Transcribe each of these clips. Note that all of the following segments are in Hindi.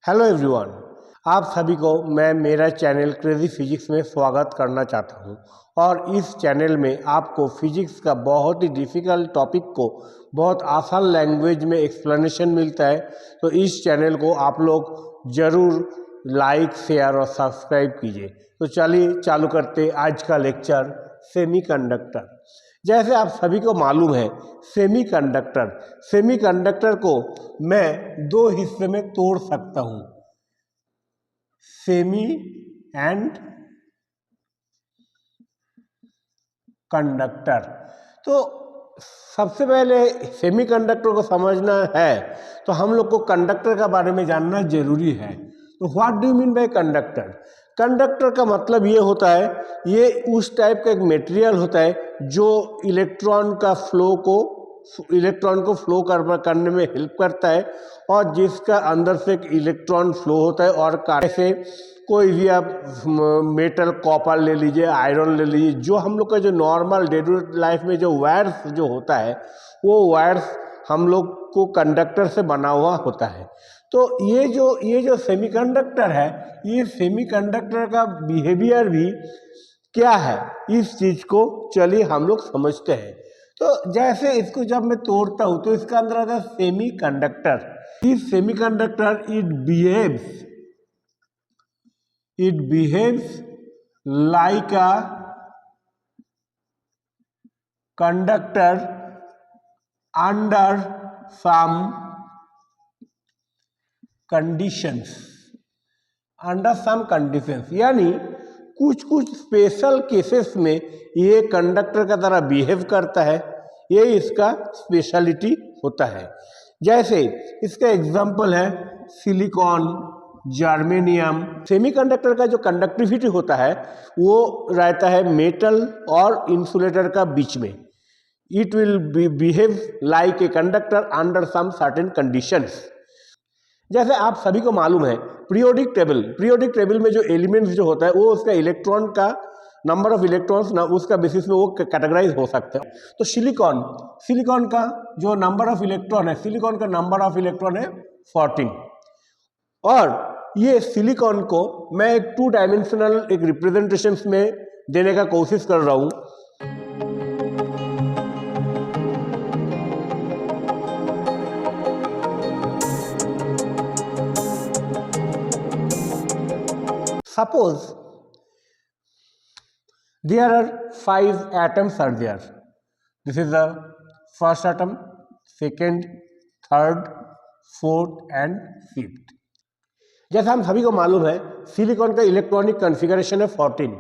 हेलो एवरीवन, आप सभी को मैं मेरा चैनल क्रेजी फिजिक्स में स्वागत करना चाहता हूं। और इस चैनल में आपको फिजिक्स का बहुत ही डिफ़िकल्ट टॉपिक को बहुत आसान लैंग्वेज में एक्सप्लेनेशन मिलता है। तो इस चैनल को आप लोग ज़रूर लाइक, शेयर और सब्सक्राइब कीजिए। तो चलिए चालू करते आज का लेक्चर सेमीकंडक्टर। जैसे आप सभी को मालूम है, सेमीकंडक्टर को मैं दो हिस्से में तोड़ सकता हूं, सेमी एंड कंडक्टर। तो सबसे पहले सेमीकंडक्टर को समझना है तो हम लोग को कंडक्टर के बारे में जानना जरूरी है। तो what do you mean by conductor? Conductor का मतलब ये होता है, ये उस टाइप का एक मटेरियल होता है जो इलेक्ट्रॉन को फ्लो करने में हेल्प करता है, और जिसका अंदर से एक इलेक्ट्रॉन फ्लो होता है। और कैसे कोई भी आप मेटल, कॉपर ले लीजिए, आयरन ले लीजिए, जो हम लोग का जो normal day to day life में जो वायर्स जो होता है, वो वायर्स हम लोग को कंडक्टर से बना हुआ होता है। तो ये जो सेमीकंडक्टर है, ये सेमीकंडक्टर का बिहेवियर भी क्या है, इस चीज़ को चलिए हम लोग समझते हैं। तो जैसे इसको जब मैं तोड़ता हूँ तो इसका अंदर आता है सेमीकंडक्टर। इस semiconductor it behaves like a conductor under some conditions, यानी कुछ स्पेशल केसेस में ये कंडक्टर का तरह बिहेव करता है। ये इसका स्पेशलिटी होता है। जैसे इसका एग्जांपल है सिलिकॉन, जर्मेनियम। सेमीकंडक्टर का जो कंडक्टिविटी होता है वो रहता है मेटल और इंसुलेटर का बीच में। It will behave like a conductor under some certain conditions. जैसे आप सभी को मालूम है, पीरियोडिक टेबल में जो एलिमेंट्स जो होता है वो उसका इलेक्ट्रॉन का नंबर ऑफ इलेक्ट्रॉन्स ना उसका बेसिस में वो कैटेगराइज हो सकते हैं। तो सिलिकॉन का जो नंबर ऑफ इलेक्ट्रॉन है, सिलिकॉन का नंबर ऑफ इलेक्ट्रॉन है 14। और ये सिलिकॉन को मैं एक 2 डायमेंशनल एक रिप्रेजेंटेशन में देने का कोशिश कर रहा हूं। Suppose there are 5 atoms are there. This is the first atom, second, third, fourth and fifth. जैसा हम सभी को मालूम है, सिलिकॉन का इलेक्ट्रॉनिक कॉन्फ़िगरेशन है 14,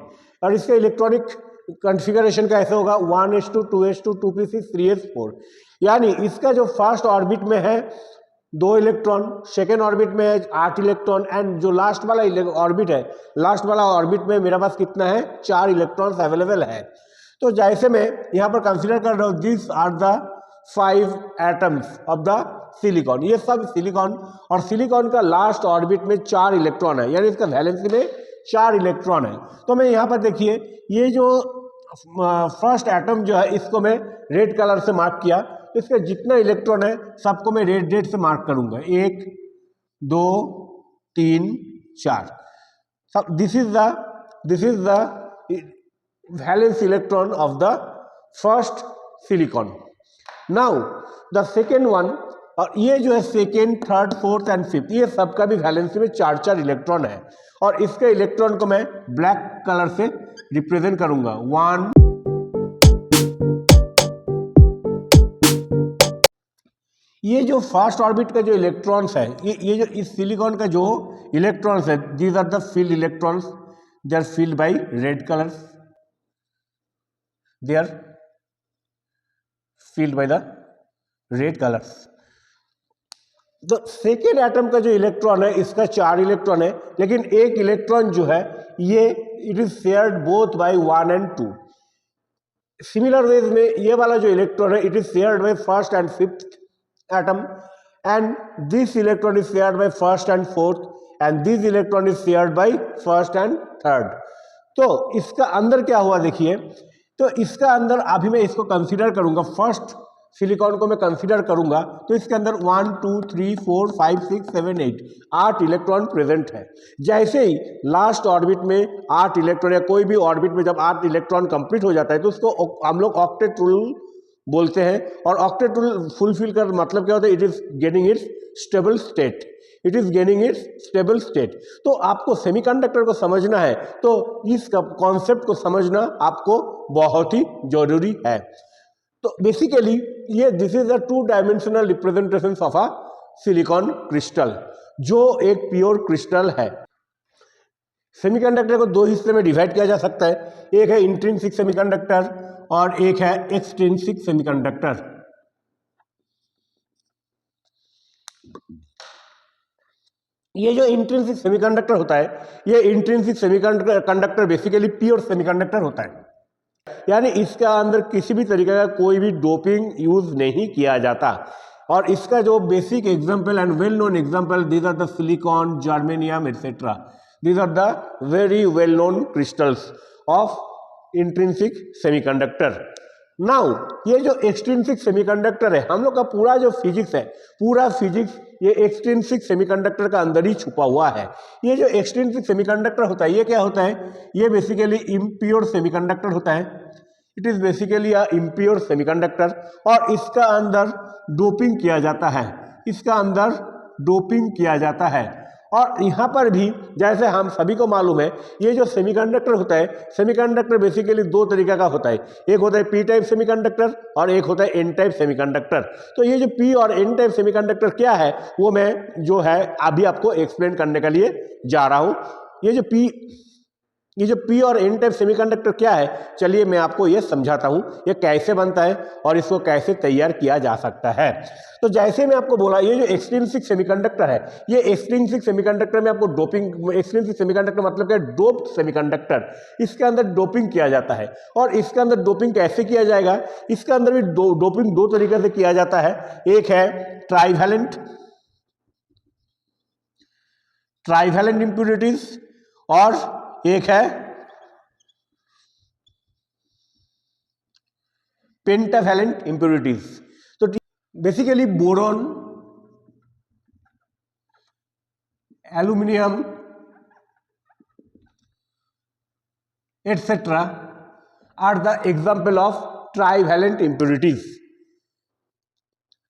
और इसका इलेक्ट्रॉनिक कॉन्फ़िगरेशन कैसे होगा 1s2 2s2 2p6 3s4। यानी इसका जो फर्स्ट ऑर्बिट में है 2 इलेक्ट्रॉन, सेकेंड ऑर्बिट में है 8 इलेक्ट्रॉन, एंड जो लास्ट वाला ऑर्बिट में मेरे पास कितना है 4 इलेक्ट्रॉन्स अवेलेबल है। तो जैसे मैं यहाँ पर कंसिडर कर रहा हूँ, this are the 5 atoms of the silicon. ये सब सिलिकॉन, और सिलिकॉन का लास्ट ऑर्बिट में 4 इलेक्ट्रॉन है, यानी इसका वैलेंसी में 4 इलेक्ट्रॉन है। तो मैं यहाँ पर देखिए, ये जो फर्स्ट एटम जो है इसको मैं रेड कलर से मार्क किया। इसका जितना इलेक्ट्रॉन है सबको मैं रेड से मार्क करूंगा, 1 2 3 4। सब this is the valence electron of the first silicon. Now the second one, और ये जो है second, third, fourth and fifth, ये सबका भी वैलेंसी में 4 इलेक्ट्रॉन है। और इसके इलेक्ट्रॉन को मैं ब्लैक कलर से रिप्रेजेंट करूंगा, 1। ये जो फर्स्ट ऑर्बिट का जो इलेक्ट्रॉन्स है, ये जो इस सिलिकॉन का जो इलेक्ट्रॉन्स है, these are the filled electrons, they are filled by red colours, they are filled by the red colours. तो सेकेंड एटम का जो इलेक्ट्रॉन है इसका 4 इलेक्ट्रॉन है, लेकिन एक इलेक्ट्रॉन जो है ये it is shared both by 1 and 2। Similar ways में ये वाला जो इलेक्ट्रॉन है it is shared by first and fifth atom, and this electron is shared by first and fourth, and this electron is shared by first and third। तो इसका अंदर क्या हुआ देखिए, तो इसका अंदर अभी मैं इसको कंसीडर करूंगा फर्स्ट सिलिकॉन को मैं कंसीडर करूंगा तो इसके अंदर 1 2 3 4 5 6 7 8 8 इलेक्ट्रॉन प्रेजेंट है। जैसे ही लास्ट ऑर्बिट में 8 इलेक्ट्रॉन या कोई भी ऑर्बिट में जब 8 इलेक्ट्रॉन कंप्लीट हो जाता है तो उसको हम लोग ऑक्टेट रूल बोलते हैं। और ऑक्टेट रूल फुलफिल कर मतलब क्या होता है, it is getting it's stable state, it is gaining it's stable state. तो आपको सेमीकंडक्टर को समझना है तो इस कॉन्सेप्ट को समझना आपको बहुत ही जरूरी है। तो बेसिकली ये this is a 2 dimensional representation of a silicon crystal, जो एक प्योर क्रिस्टल है। सेमीकंडक्टर को 2 हिस्से में डिवाइड किया जा सकता है, एक है इंट्रिंसिक सेमीकंडक्टर और एक है एक्सट्रिंसिक सेमीकंडक्टर। ये जो इंट्रिंसिक सेमीकंडक्टर होता है, ये intrinsic semiconductor basically pure semiconductor होता है, यानी इसके अंदर किसी भी तरीके का कोई भी डोपिंग यूज नहीं किया जाता। और इसका जो basic example and well known example, these are the silicon, germanium etcetera, these are the very well known crystals of intrinsic semiconductor. Now ये जो एक्सट्रिंसिक सेमीकंडक्टर है, हम लोग का पूरा जो फिजिक्स है, पूरा फिजिक्स ये एक्सट्रिंसिक सेमीकंडक्टर का अंदर ही छुपा हुआ है। ये जो एक्सट्रिंसिक सेमीकंडक्टर होता है, ये क्या होता है, ये बेसिकली इम्प्योर सेमीकंडक्टर होता है। It is basically a impure semiconductor और इसका अंदर डोपिंग किया जाता है, इसका अंदर डोपिंग किया जाता है। और यहाँ पर भी जैसे हम सभी को मालूम है, ये जो सेमीकंडक्टर होता है, सेमीकंडक्टर बेसिकली 2 तरीके का होता है, एक होता है पी टाइप सेमीकंडक्टर और एक होता है एन टाइप सेमीकंडक्टर। तो ये जो पी और एन टाइप सेमीकंडक्टर क्या है, वो मैं जो है अभी आपको एक्सप्लेन करने के लिए जा रहा हूँ। ये जो पी और एन टाइप सेमीकंडक्टर क्या है, चलिए मैं आपको ये समझाता हूँ ये कैसे बनता है और इसको कैसे तैयार किया जा सकता है। तो जैसे मैं आपको बोला, ये जो एक्सट्रिंसिक सेमीकंडक्टर है, ये एक्सट्रिंसिक सेमीकंडक्टर में आपको डोपिंग, एक्सट्रिंसिक सेमीकंडक्टर मतलब क्या, डोप्ड सेमीकंडक्टर, इसके अंदर डोपिंग किया जाता है। और इसके अंदर डोपिंग कैसे किया जाएगा, इसके अंदर भी डोपिंग 2 तरीके से किया जाता है। एक है ट्राइवैलेंट इंप्यूरिटीज और एक है पेंटावैलेंट इंप्यूरिटीज। तो basically boron, aluminium etcetera are the example of trivalent impurities.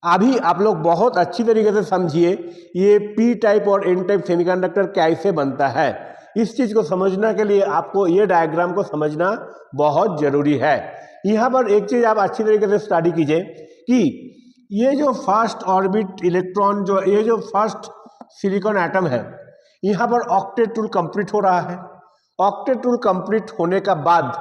अभी आप लोग बहुत अच्छी तरीके से समझिए ये पी टाइप और एन टाइप सेमीकंडक्टर कैसे बनता है। इस चीज को समझने के लिए आपको ये डायग्राम को समझना बहुत जरूरी है। यहाँ पर एक चीज आप अच्छी तरीके से स्टडी कीजिए कि ये जो फर्स्ट ऑर्बिट इलेक्ट्रॉन, जो ये जो फर्स्ट सिलिकॉन एटम है, यहाँ पर ऑक्टेट रूल कंप्लीट हो रहा है। ऑक्टेट रूल कंप्लीट होने का बाद,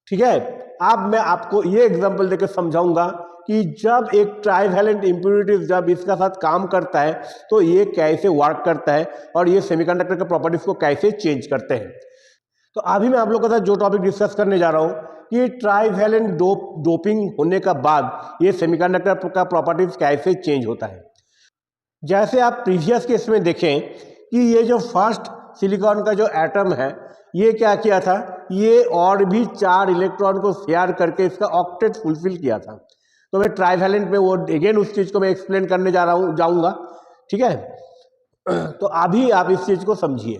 ठीक है, अब मैं आपको ये एग्जांपल देकर समझाऊंगा कि जब एक ट्राइवैलेंट इंप्यूरिटीज जब इसका साथ काम करता है तो ये कैसे वर्क करता है और ये सेमीकंडक्टर के प्रॉपर्टीज को कैसे चेंज करते हैं। तो अभी मैं आप लोगों के साथ जो टॉपिक डिस्कस करने जा रहा हूँ कि ट्राइवैलेंट डोपिंग होने का बाद ये सेमीकंडक्टर का प्रॉपर्टीज कैसे चेंज होता है। जैसे आप प्रीवियस केस में देखें कि ये जो फर्स्ट सिलिकॉन का जो एटम है, ये क्या किया था, ये और भी 4 इलेक्ट्रॉन को शेयर करके इसका ऑक्टेट फुलफिल किया था। तो मैं ट्राइवैलेंट में वो अगेन उस चीज को मैं एक्सप्लेन करने जाऊंगा, ठीक है। तो अभी आप इस चीज को समझिए।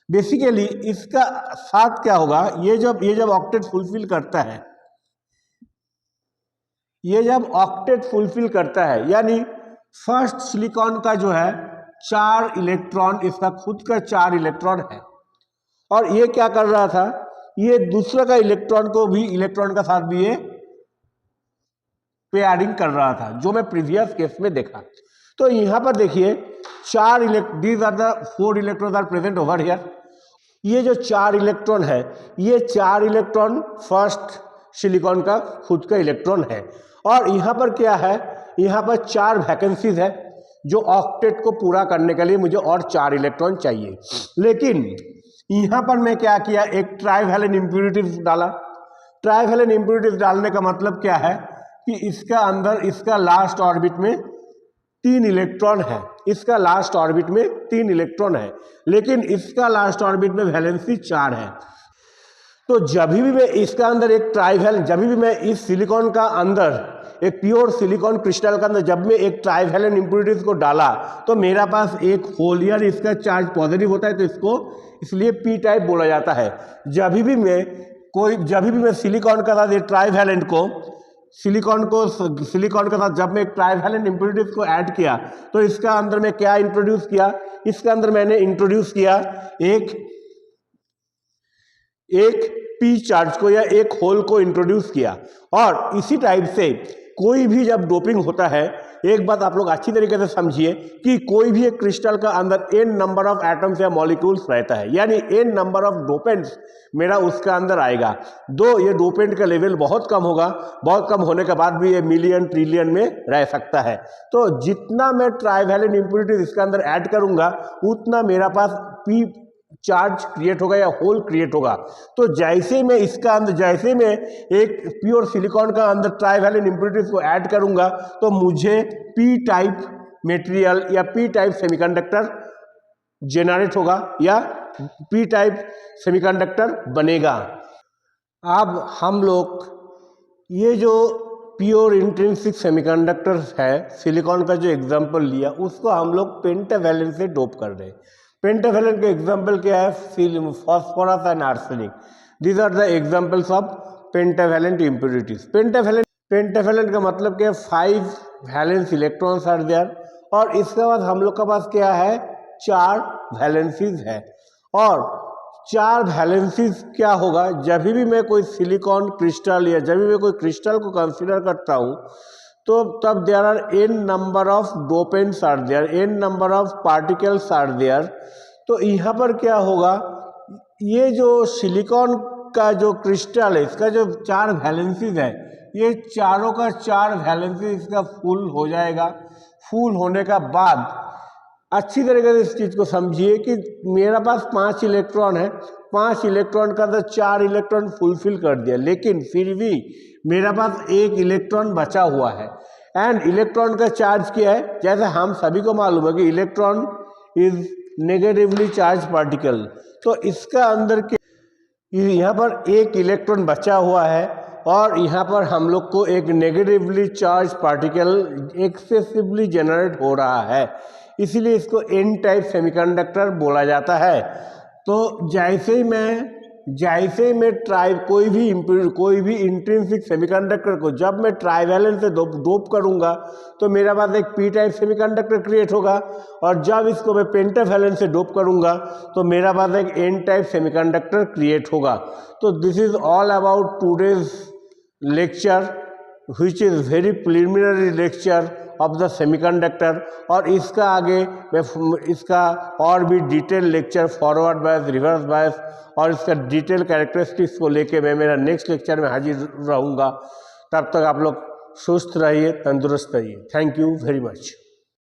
बेसिकली इसका साथ क्या होगा, ये जब ऑक्टेट फुलफिल करता है, ये जब ऑक्टेट फुलफिल करता है यानी फर्स्ट सिलिकॉन का जो है 4 इलेक्ट्रॉन, इसका खुद का 4 इलेक्ट्रॉन है और ये क्या कर रहा था, ये दूसरा का इलेक्ट्रॉन को भी इलेक्ट्रॉन का साथ भी ये पेयरिंग कर रहा था, जो मैं प्रीवियस केस में देखा। तो यहाँ पर देखिए 4 these are the 4 electron are present over here. ये जो 4 इलेक्ट्रॉन है, ये 4 इलेक्ट्रॉन फर्स्ट सिलिकॉन का खुद का इलेक्ट्रॉन है। और यहाँ पर क्या है, यहाँ पर 4 वैकेंसीज है जो ऑक्टेट को पूरा करने के लिए मुझे और 4 इलेक्ट्रॉन चाहिए। लेकिन यहाँ पर मैं क्या किया, एक ट्राइवैलेंट इंप्यूरिटीज डाला। ट्राइवैलेंट इंप्यूरिटीज डालने का मतलब क्या है कि इसका अंदर, इसका लास्ट ऑर्बिट में 3 इलेक्ट्रॉन है, इसका लास्ट ऑर्बिट में 3 इलेक्ट्रॉन है, लेकिन इसका लास्ट ऑर्बिट में वैलेंसी 4 है। तो जब भी मैं इसका अंदर एक ट्राइवैलेंट, जब भी मैं इस सिलिकॉन का अंदर एक प्योर सिलिकॉन क्रिस्टल के अंदर जब मैं एक ट्राइवैलेंट इम्प्योरिटीज को डाला तो मेरा पास एक होल, यानी इसका चार्ज पॉजिटिव होता है, तो इसको इसलिए पी टाइप बोला जाता है। जब भी मैं सिलिकॉन के साथ सिलिकॉन के साथ जब मैं एक ट्राइवैलेंट इम्प्योरिटीज को ऐड किया तो इसका अंदर में क्या इंट्रोड्यूस किया, इसके अंदर मैंने इंट्रोड्यूस किया एक पी चार्ज को या एक होल को इंट्रोड्यूस किया। और इसी टाइप से कोई भी जब डोपिंग होता है, एक बात आप लोग अच्छी तरीके से समझिए कि कोई भी एक क्रिस्टल का अंदर n नंबर ऑफ एटम्स या मॉलिक्यूल्स रहता है, यानी n नंबर ऑफ डोपेंट्स मेरा उसका अंदर आएगा। दो ये डोपेंट का लेवल बहुत कम होगा, बहुत कम होने के बाद भी ये मिलियन ट्रिलियन में रह सकता है। तो जितना मैं ट्राइवैलेंट इम्प्योरिटीज इसके अंदर ऐड करूंगा उतना मेरा पास पी चार्ज क्रिएट होगा या होल क्रिएट होगा। तो जैसे मैं एक प्योर सिलिकॉन का अंदर ट्राइवैलेंट इम्प्योरिटीज को ऐड करूंगा तो मुझे पी टाइप मटेरियल या पी टाइप सेमीकंडक्टर जेनरेट होगा या पी टाइप सेमीकंडक्टर बनेगा। अब हम लोग ये जो प्योर इंट्रिंसिक सेमीकंडक्टर्स है, सिलिकॉन का जो एग्जांपल लिया उसको हम लोग पेंटावैलेंट से डोप कर रहे हैं। पेंटावैलेंट के एग्जांपल क्या है, phosphorus and arsenic. These are the examples of pentavalent impurities. Pentavalent का मतलब क्या है, 5 वैलेंस इलेक्ट्रॉन्स आर देयर। और इसके बाद हम लोग के पास क्या है, 4 वैलेंसीज है। और 4 वैलेंसीज क्या होगा, जब भी मैं कोई सिलिकॉन क्रिस्टल या जब भी मैं कोई क्रिस्टल को कंसीडर करता हूँ तो तब there are n number of dopants are there, n number of particles are there. तो यहाँ पर क्या होगा, ये जो सिलिकॉन का जो क्रिस्टल है इसका जो 4 वैलेंसीज है, ये चारों का 4 वैलेंसीज इसका फुल हो जाएगा। फुल होने का बाद अच्छी तरीके से इस चीज़ को समझिए कि मेरा पास 5 इलेक्ट्रॉन है, 5 इलेक्ट्रॉन का तो 4 इलेक्ट्रॉन फुलफिल कर दिया, लेकिन फिर भी मेरा पास 1 इलेक्ट्रॉन बचा हुआ है। एंड इलेक्ट्रॉन का चार्ज क्या है, जैसे हम सभी को मालूम है कि electron is negatively charge particle. तो इसका अंदर के यहाँ पर 1 इलेक्ट्रॉन बचा हुआ है और यहाँ पर हम लोग को एक negatively charge particle excessively generate हो रहा है, इसीलिए इसको एन टाइप सेमीकंडक्टर बोला जाता है। तो जैसे मैं कोई भी इंट्रिंसिक सेमीकंडक्टर को जब मैं ट्राइवैलेंट से डोप करूंगा तो मेरा पास एक पी टाइप सेमीकंडक्टर क्रिएट होगा, और जब इसको मैं पेंटावैलेंट से डोप करूंगा तो मेरा पास एक एन टाइप सेमीकंडक्टर क्रिएट होगा। तो this is all about today's lecture which is very preliminary lecture of the semiconductor। और इसका आगे मैं इसका और भी detail lecture forward bias, reverse bias और इसका डिटेल कैरेक्टरिस्टिक्स को लेके मैं मेरा नेक्स्ट लेक्चर में हाजिर रहूँगा। तब तक आप लोग सुस्त रहिए, तंदुरुस्त रहिए। Thank you very much.